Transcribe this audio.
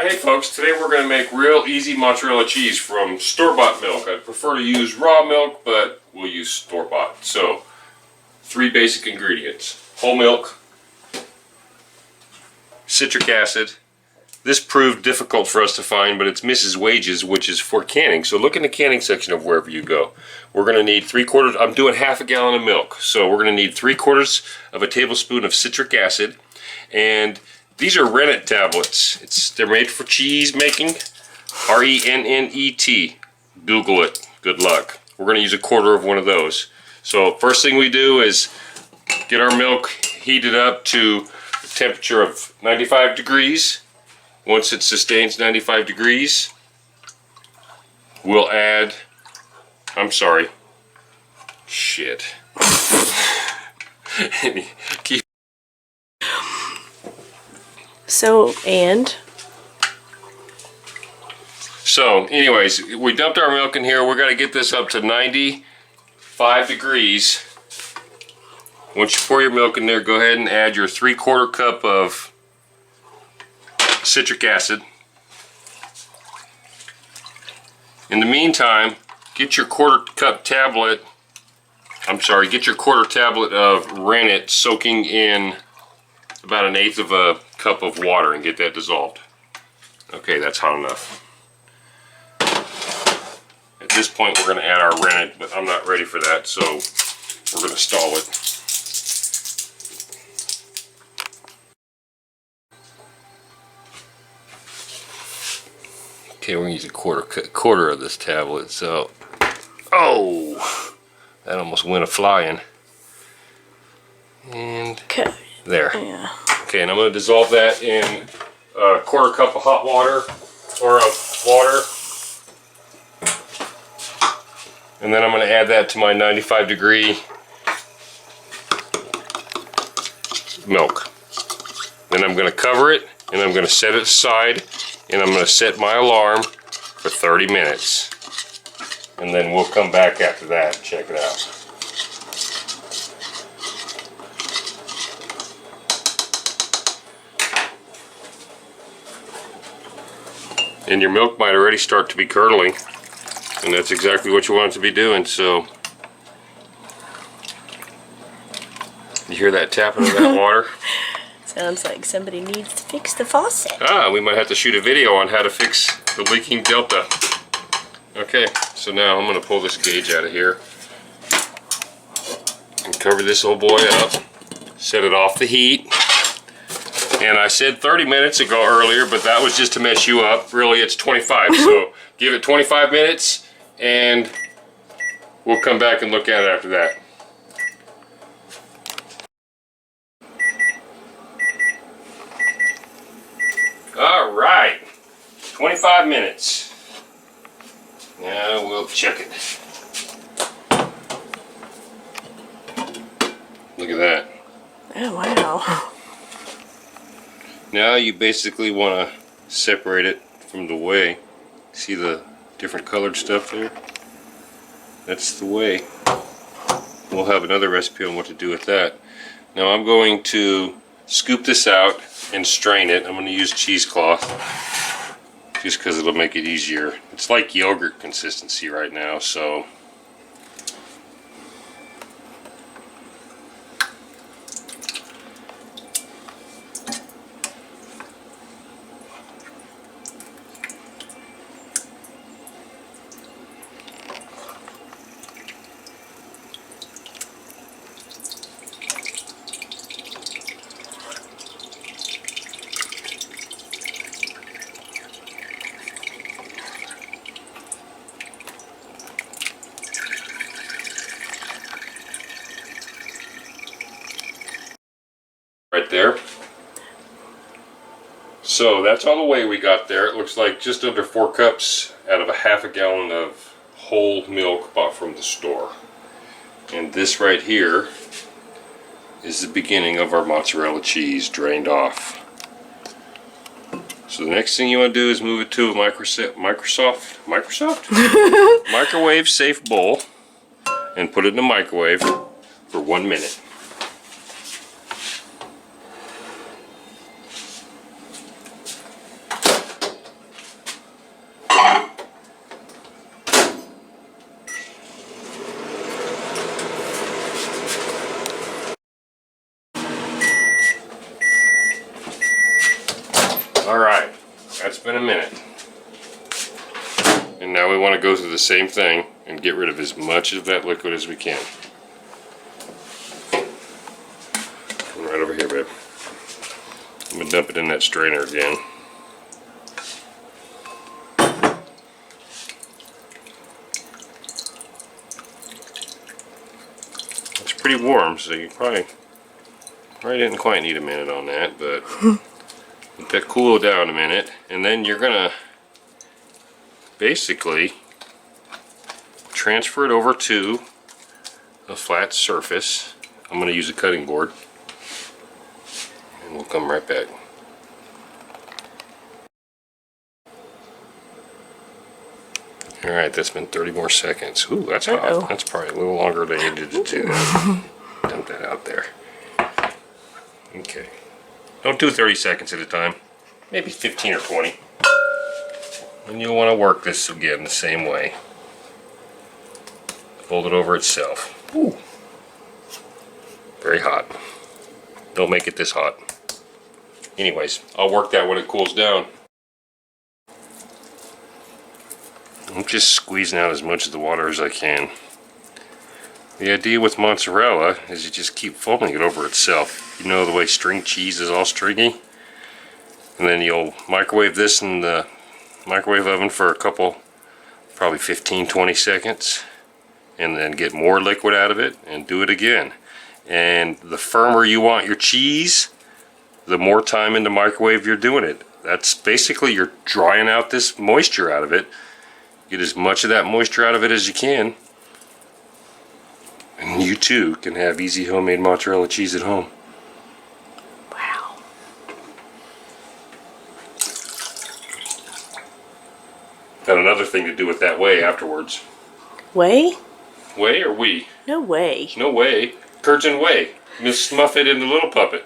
Alright, hey folks, today we're going to make real easy mozzarella cheese from store-bought milk. I'd prefer to use raw milk, but we'll use store-bought. So, 3 basic ingredients. Whole milk, citric acid. This proved difficult for us to find, but it's Mrs. Wages, which is for canning. So look in the canning section of wherever you go. We're going to need 3/4, I'm doing half a gallon of milk. So we're going to need 3/4 of a tablespoon of citric acid. And these are rennet tablets. They're made for cheese making. R-E-N-N-E-T. Google it. Good luck. We're going to use 1/4 of one of those. So first thing we do is get our milk heated up to a temperature of 95 degrees. Once it sustains 95 degrees, we'll add, I'm sorry, shit. So anyways, we dumped our milk in here. We're going to get this up to 95 degrees. Once you pour your milk in there, go ahead and add your 3/4 cup of citric acid. In the meantime, get your 1/4 tablet of rennet soaking in about 1/8 of a cup of water and get that dissolved. Okay, that's hot enough. At this point we're going to add our rennet, but I'm not ready for that, so we're going to stall it. Okay, we're going to use a quarter of this tablet, so... Oh! That almost went a-flying. And... Okay. There. Yeah. Okay, and I'm going to dissolve that in a 1/4 cup of hot water, or of water. And then I'm going to add that to my 95 degree milk. Then I'm going to cover it, and I'm going to set it aside. And I'm going to set my alarm for 30 minutes. And then we'll come back after that and check it out. And your milk might already start to be curdling. And that's exactly what you want it to be doing, so. You hear that tapping of that water? Sounds like somebody needs to fix the faucet. Ah, we might have to shoot a video on how to fix the leaking delta. Okay, so now I'm going to pull this gauge out of here and cover this old boy up. Set it off the heat. And I said 30 minutes ago earlier, but that was just to mess you up. Really, it's 25. So give it 25 minutes and we'll come back and look at it after that. Alright, 25 minutes. Now we'll check it. Look at that. Oh, wow. Now you basically want to separate it from the whey. See the different colored stuff there? That's the whey. We'll have another recipe on what to do with that. Now I'm going to scoop this out and strain it. I'm going to use cheesecloth just because it'll make it easier. It's like yogurt consistency right now, so right there. So that's all the whey we got there. It looks like just under 4 cups out of a half a gallon of whole milk bought from the store. And this right here is the beginning of our mozzarella cheese drained off. So the next thing you want to do is move it to a microwave safe bowl and put it in the microwave for 1 minute. been a minute. And now we want to go through the same thing and get rid of as much of that liquid as we can. Come right over here, babe. I'm going to dump it in that strainer again. It's pretty warm, so you probably didn't quite need a minute on that, but let that cool down a minute, and then you're gonna basically transfer it over to a flat surface. I'm gonna use a cutting board, and we'll come right back. Alright, that's been 30 more seconds. Ooh, that's hot. That's probably a little longer than you needed to do. Dump that out there. Okay. Don't do 30 seconds at a time. Maybe 15 or 20. And you'll want to work this again the same way. Fold it over itself. Ooh. Very hot. Don't make it this hot. Anyways, I'll work that when it cools down. I'm just squeezing out as much of the water as I can. The idea with mozzarella is you just keep folding it over itself. You know the way string cheese is all stringy? And then you'll microwave this in the microwave oven for a couple, probably 15-20 seconds. And then get more liquid out of it and do it again. And the firmer you want your cheese, the more time in the microwave you're doing it. That's basically you're drying out this moisture out of it. Get as much of that moisture out of it as you can. And you too can have easy homemade mozzarella cheese at home. Wow. Got another thing to do with that whey afterwards. Whey? Whey or we? No way. No whey. Curds and whey. Just smuff it into Little Puppet.